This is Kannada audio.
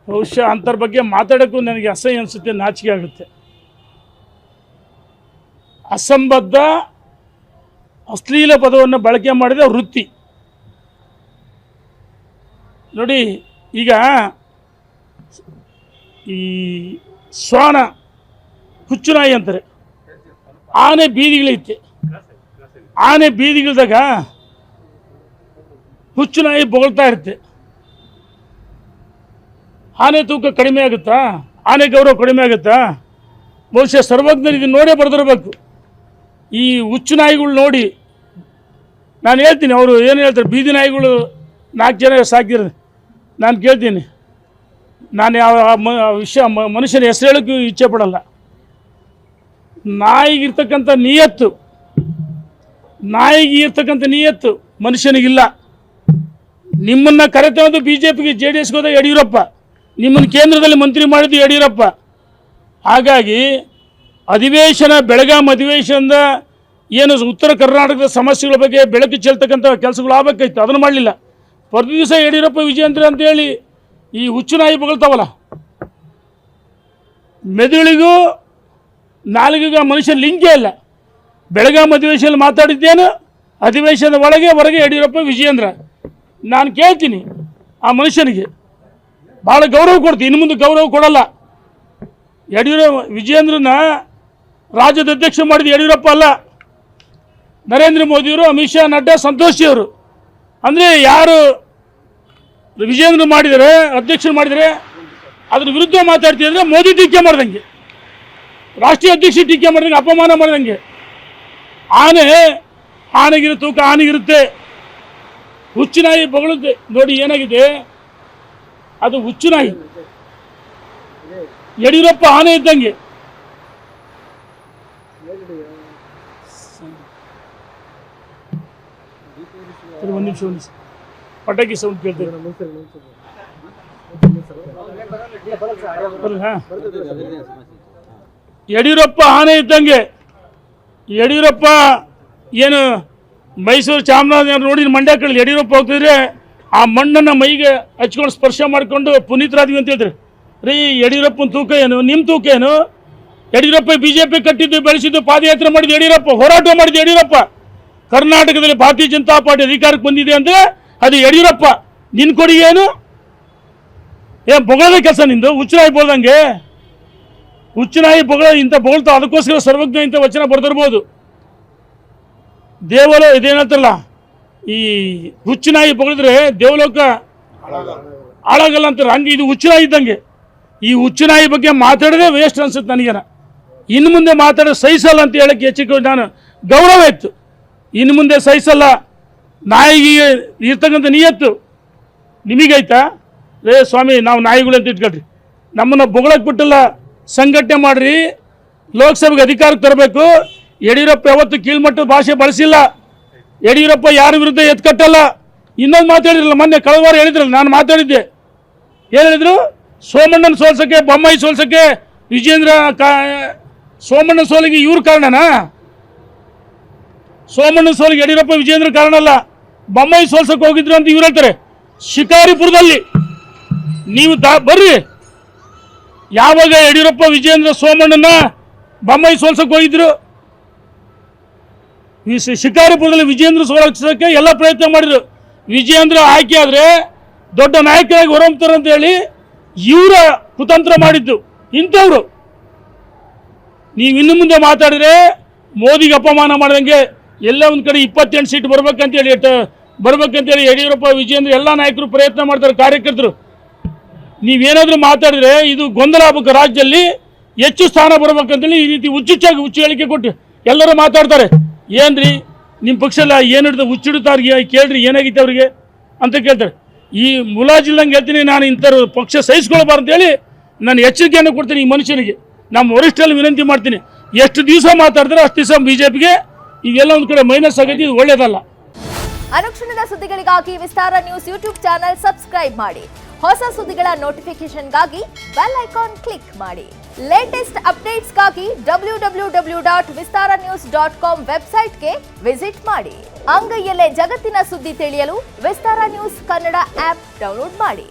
ಬಹುಶಃ ಅಂತರ ಬಗ್ಗೆ ಮಾತಾಡೋಕ್ಕೂ ನನಗೆ ಅಸಹ್ಯ ಅನಿಸುತ್ತೆ, ನಾಚಿಕೆ ಆಗುತ್ತೆ. ಅಸಂಬದ್ಧ ಅಶ್ಲೀಲ ಪದವನ್ನು ಬಳಕೆ ಮಾಡಿದ ವೃತ್ತಿ ನೋಡಿ. ಈಗ ಈ ಶ್ವಾನ ಹುಚ್ಚುನಾಯಿ ಅಂತಾರೆ, ಆನೆ ಬೀದಿಗಳೈತೆ. ಆನೆ ಬೀದಿಗಳದಾಗ ಹುಚ್ಚುನಾಯಿ ಬೊಗಳ್ತಾ ಇರುತ್ತೆ. ಆನೆ ತೂಕ ಕಡಿಮೆ ಆಗುತ್ತಾ? ಆನೆ ಗೌರವ ಕಡಿಮೆ ಆಗುತ್ತಾ? ಬಹುಶಃ ಸರ್ವಜ್ಞರು ಇದನ್ನು ನೋಡೇ ಬರೆದಿರಬೇಕು. ಈ ಹುಚ್ಚು ನಾಯಿಗಳು ನೋಡಿ ನಾನು ಹೇಳ್ತೀನಿ, ಅವರು ಏನು ಹೇಳ್ತಾರೆ, ಬೀದಿ ನಾಯಿಗಳು 4 ಜನ ಸಾಕಿರೋದು ನಾನು ಕೇಳ್ತೀನಿ. ನಾನು ಯಾವ ವಿಷಯ ಮನುಷ್ಯನ ಹೆಸರು ಹೇಳೋಕ್ಕೂ ಇಚ್ಛೆ ಪಡಲ್ಲ. ನಾಯಿಗಿರ್ತಕ್ಕಂಥ ನಿಯತ್ತು ಮನುಷ್ಯನಿಗಿಲ್ಲ. ನಿಮ್ಮನ್ನು ಕರೆತಂದು BJPಗೆ JDSಗೆ ಹೋದ ಯಡಿಯೂರಪ್ಪ, ನಿಮ್ಮನ್ನು ಕೇಂದ್ರದಲ್ಲಿ ಮಂತ್ರಿ ಮಾಡಿದ್ದು ಯಡಿಯೂರಪ್ಪ. ಹಾಗಾಗಿ ಬೆಳಗಾಂ ಅಧಿವೇಶನದ ಏನು ಉತ್ತರ ಕರ್ನಾಟಕದ ಸಮಸ್ಯೆಗಳ ಬಗ್ಗೆ ಬೆಳಕು ಚೆಲ್ತಕ್ಕಂಥ ಕೆಲಸಗಳು ಆಗಬೇಕಾಯ್ತು, ಅದನ್ನು ಮಾಡಲಿಲ್ಲ. ಪ್ರತಿ ದಿವಸ ಯಡಿಯೂರಪ್ಪ ವಿಜಯೇಂದ್ರ ಅಂತೇಳಿ ಈ ಹುಚ್ಚುನಾಯಿ ಬೊಗಳ್ತಾವಲ್ಲ. ಮೆದುಳಿಗೂ ನಾಲಿಗೆಗೂ ಮನುಷ್ಯ ಲಿಂಕೇ ಇಲ್ಲ. ಬೆಳಗಾಂ ಅಧಿವೇಶನದಲ್ಲಿ ಮಾತಾಡಿದ್ದೇನು, ಅಧಿವೇಶನದ ಒಳಗೆ ಹೊರಗೆ ಯಡಿಯೂರಪ್ಪ ವಿಜಯೇಂದ್ರ. ನಾನು ಕೇಳ್ತೀನಿ, ಆ ಮನುಷ್ಯನಿಗೆ ಭಾಳ ಗೌರವ ಕೊಡ್ತೀನಿ, ಇನ್ನು ಮುಂದೆ ಗೌರವ ಕೊಡಲ್ಲ. ವಿಜಯೇಂದ್ರನ ರಾಜ್ಯದ ಅಧ್ಯಕ್ಷ ಮಾಡಿದ ಯಡಿಯೂರಪ್ಪ ಅಲ್ಲ, ನರೇಂದ್ರ ಮೋದಿಯವರು, ಅಮಿತ್ ಶಾ, ನಡ್ಡಾ, ಸಂತೋಷ್ ಅವರು. ಅಂದರೆ ಯಾರು ವಿಜಯೇಂದ್ರ ಮಾಡಿದರೆ, ಅಧ್ಯಕ್ಷರು ಮಾಡಿದರೆ ಅದ್ರ ವಿರುದ್ಧ ಮಾತಾಡ್ತಿದ್ರೆ ಮೋದಿ ಟೀಕೆ ಮಾಡ್ದಂಗೆ, ರಾಷ್ಟ್ರೀಯ ಅಧ್ಯಕ್ಷ ಟೀಕೆ ಮಾಡ್ದಂಗೆ, ಅಪಮಾನ ಮಾಡ್ದಂಗೆ. ಆನೆಗಿರೋ ತೂಕ ಆನೆಗಿರುತ್ತೆ. ಹುಚ್ಚುನಾಯಿ ಬೊಗಳುತ್ತೆ ನೋಡಿ, ಏನಾಗಿದೆ ಅದು ಹುಚ್ಚುನಾಯಿ. ಯಡಿಯೂರಪ್ಪ ಆನೆ ಇದ್ದಂಗೆ. ಒಂದು ನಿಮಿಷ ಪಟಾಕಿ ಸೌಂಡ್ ಕೇಳ್ತೇವೆ. ಯಡಿಯೂರಪ್ಪ ಆನೆ ಇದ್ದಂಗೆ. ಯಡಿಯೂರಪ್ಪ ಏನು ಮೈಸೂರು ಚಾಮರಾಜನಗರ ನೋಡಿ ಮಂಡ್ಯ ಕಡೆ ಯಡಿಯೂರಪ್ಪ ಹೋಗ್ತಿದ್ರೆ ಆ ಮಣ್ಣನ್ನು ಮೈಗೆ ಹಚ್ಕೊಂಡು ಸ್ಪರ್ಶ ಮಾಡಿಕೊಂಡು ಪುನೀತರಾದ್ವಿ ಅಂತ ಹೇಳ್ತಾರೆ. ರೀ, ಯಡಿಯೂರಪ್ಪನ ತೂಕ ಏನು, ನಿಮ್ಮ ತೂಕ ಏನು? ಯಡಿಯೂರಪ್ಪ BJP ಕಟ್ಟಿದ್ದು ಬೆಳೆಸಿದ್ದು, ಪಾದಯಾತ್ರೆ ಮಾಡಿದ್ದು ಯಡಿಯೂರಪ್ಪ, ಹೋರಾಟ ಮಾಡಿದ್ದು ಯಡಿಯೂರಪ್ಪ. ಕರ್ನಾಟಕದಲ್ಲಿ ಭಾರತೀಯ ಜನತಾ ಪಾರ್ಟಿ ಅಧಿಕಾರಕ್ಕೆ ಬಂದಿದೆ ಅಂದರೆ ಅದು ಯಡಿಯೂರಪ್ಪ. ನಿನ್ನ ಕೊಡುಗೆ ಏನು? ಬೊಗಳದ ಕೆಲಸ ನಿಂದು. ಹುಚ್ಚುನಾಯಿ ಬೋಲ್ದಂಗೆ, ಹುಚ್ಚುನಾಯಿ ಇಂಥ ಬೊಗಳ್ತಾ. ಅದಕ್ಕೋಸ್ಕರ ಸರ್ವಜ್ಞ ಇಂಥ ವಚನ ಬರೆದಿರ್ಬೋದು. ಇದೇನಂತಾರಲ್ಲ, ಈ ಹುಚ್ಚುನಾಯಿ ಬೊಗಳಿದ್ರೆ ದೇವಲೋಕ ಹಾಳಾಗಲ್ಲ ಅಂತಾರೆ. ಹಂಗೆ ಇದು ಹುಚ್ಚುನಾಯಿ ಇದ್ದಂಗೆ. ಈ ಹುಚ್ಚುನಾಯಿ ಬಗ್ಗೆ ಮಾತಾಡೋದೇ ವೇಸ್ಟ್ ಅನ್ಸುತ್ತೆ ನನಗೇನ. ಇನ್ನು ಮುಂದೆ ಮಾತಾಡೋದು ಸಹಿಸಲ್ಲ ಅಂತ ಹೇಳಕ್ಕೆ ಹೆಚ್ಚಿಗೆ ನಾನು ಗೌರವ ಇತ್ತು. ಇನ್ನು ಮುಂದೆ ಸಹಿಸಲ್ಲ. ನಾಯಿಗೆ ಇರ್ತಕ್ಕಂಥ ನಿಯತ್ತು ನಿಮಗೈತಾ? ಸ್ವಾಮಿ, ನಾವು ನಾಯಿಗಳು ಅಂತ ಇಟ್ಕೊಳ್ರಿ. ನಮ್ಮನ್ನು ಬೊಗಳಕ್ಕೆ ಬಿಟ್ಟಲ್ಲ, ಸಂಘಟನೆ ಮಾಡ್ರಿ, ಲೋಕಸಭೆಗೆ ಅಧಿಕಾರಕ್ಕೆ ತರಬೇಕು. ಯಡಿಯೂರಪ್ಪ ಯಾವತ್ತು ಕೀಳ್ಮಟ್ಟದ ಭಾಷೆ ಬಳಸಿಲ್ಲ. ಯಡಿಯೂರಪ್ಪ ಯಾರ ವಿರುದ್ಧ ಎತ್ಕಟ್ಟಲ್ಲ. ಇನ್ನೊಂದು ಮಾತಾಡಿದ್ರಲ್ಲ, ಮೊನ್ನೆ ಕಳೆದ ವಾರ ಹೇಳಿದ್ರಲ್ಲ, ನಾನು ಮಾತಾಡಿದ್ದೆ. ಏನು ಹೇಳಿದ್ರು? ಸೋಮಣ್ಣನ ಸೋಲ್ಸೋಕ್ಕೆ, ಬೊಮ್ಮಾಯಿ ಸೋಲ್ಸೋಕ್ಕೆ ವಿಜೇಂದ್ರ ಸೋಮಣ್ಣನ ಸೋಲಿಗೆ ಇವ್ರ ಕಾರಣನಾ? ಸೋಮಣ್ಣನ ಸೋಲಿಗೆ ಯಡಿಯೂರಪ್ಪ ವಿಜೇಂದ್ರ ಕಾರಣ ಅಲ್ಲ. ಬೊಮ್ಮಾಯಿ ಸೋಲ್ಸೋಕೆ ಹೋಗಿದ್ರು ಅಂತ ಇವ್ರು ಹೇಳ್ತಾರೆ. ಶಿಕಾರಿಪುರದಲ್ಲಿ ನೀವು ಬರ್ರಿ, ಯಾವಾಗ ಯಡಿಯೂರಪ್ಪ ವಿಜೇಂದ್ರ ಸೋಮಣ್ಣನ ಬೊಮ್ಮಾಯಿ ಸೋಲ್ಸೋಕೆ ಹೋಗಿದ್ರು? ಶಿಕಾರಿಪುರದಲ್ಲಿ ವಿಜೇಂದ್ರ ಸೋಲಿಸೋಕ್ಕೆ ಎಲ್ಲ ಪ್ರಯತ್ನ ಮಾಡಿದ್ರು. ವಿಜೇಂದ್ರ ಆಯ್ಕೆ ಆದರೆ ದೊಡ್ಡ ನಾಯಕರಾಗಿ ಹೊರಹೊಮ್ತಾರೆ ಅಂತ ಹೇಳಿ ಇವರ ಕುತಂತ್ರ ಮಾಡಿದ್ದು ಇಂಥವ್ರು. ನೀವು ಇನ್ನು ಮುಂದೆ ಮಾತಾಡಿದ್ರೆ ಮೋದಿಗೆ ಅಪಮಾನ ಮಾಡ್ದಂಗೆ. ಎಲ್ಲ ಒಂದು ಕಡೆ 28 ಸೀಟ್ ಬರ್ಬೇಕಂತೇಳಿ ಯಡಿಯೂರಪ್ಪ ವಿಜೇಂದ್ರ ಎಲ್ಲ ನಾಯಕರು ಪ್ರಯತ್ನ ಮಾಡ್ತಾರೆ, ಕಾರ್ಯಕರ್ತರು. ನೀವೇನಾದರೂ ಮಾತಾಡಿದ್ರೆ ಇದು ಗೊಂದಲ ಆಗಬೇಕು. ರಾಜ್ಯದಲ್ಲಿ ಹೆಚ್ಚು ಸ್ಥಾನ ಬರ್ಬೇಕಂತೇಳಿ ಈ ರೀತಿ ಹುಚ್ಚು ಹೇಳಿಕೆ ಕೊಟ್ಟು ಎಲ್ಲರೂ ಮಾತಾಡ್ತಾರೆ. ಏನ್ರಿ ನಿಮ್ಮ ಪಕ್ಷಲ್ಲ ಏನು ಹಿಡಿದು ಹುಚ್ಚಿಡುತ್ತಾರಿಗೆ ಕೇಳ್ರಿ, ಏನಾಗಿತ್ತು ಅವ್ರಿಗೆ ಅಂತ ಕೇಳ್ತಾರೆ. ಈ ಮುಲಾಜಿಲ್ದಂಗೆ ಹೇಳ್ತೀನಿ, ನಾನು ಇಂಥವ್ರು ಪಕ್ಷ ಸಹಿಸ್ಕೊಳ್ಬಾರ್ದು ಅಂತೇಳಿ ನಾನು ಎಚ್ಚರಿಕೆಯನ್ನು ಕೊಡ್ತೀನಿ ಈ ಮನುಷ್ಯನಿಗೆ. ನಮ್ಮ ವರಿಷ್ಠರಲ್ಲಿ ವಿನಂತಿ ಮಾಡ್ತೀನಿ, ಎಷ್ಟು ದಿವಸ ಮಾತಾಡಿದ್ರೆ ಅಷ್ಟು ದಿವಸ BJPಗೆ ಇವೆಲ್ಲ ಒಂದು ಕಡೆ ಮೈನಸ್ ಆಗೈತಿ, ಇದು ಒಳ್ಳೇದಲ್ಲ. ಅನುಕ್ಷಣದ ಸುದ್ದಿಗಳಿಗಾಗಿ ವಿಸ್ತಾರ ನ್ಯೂಸ್ ಯೂಟ್ಯೂಬ್ ಚಾನೆಲ್ ಸಬ್ಸ್ಕ್ರೈಬ್ ಮಾಡಿ. ಹೊಸ ಸುದ್ದಿಗಳ ನೋಟಿಫಿಕೇಶನ್ಗಾಗಿ ಬೆಲ್ ಐಕಾನ್ ಕ್ಲಿಕ್ ಮಾಡಿ. ಲೇಟೆಸ್ಟ್ ಅಪ್ಡೇಟ್ಸ್ಗಾಗಿ www.vistaranews.com ವೆಬ್ಸೈಟ್ಗೆ ವಿಸಿಟ್ ಮಾಡಿ. ಅಂಗೈಯಲ್ಲೇ ಜಗತ್ತಿನ ಸುದ್ದಿ ತಿಳಿಯಲು ವಿಸ್ತಾರ ನ್ಯೂಸ್ ಕನ್ನಡ ಆಪ್ ಡೌನ್ಲೋಡ್ ಮಾಡಿ.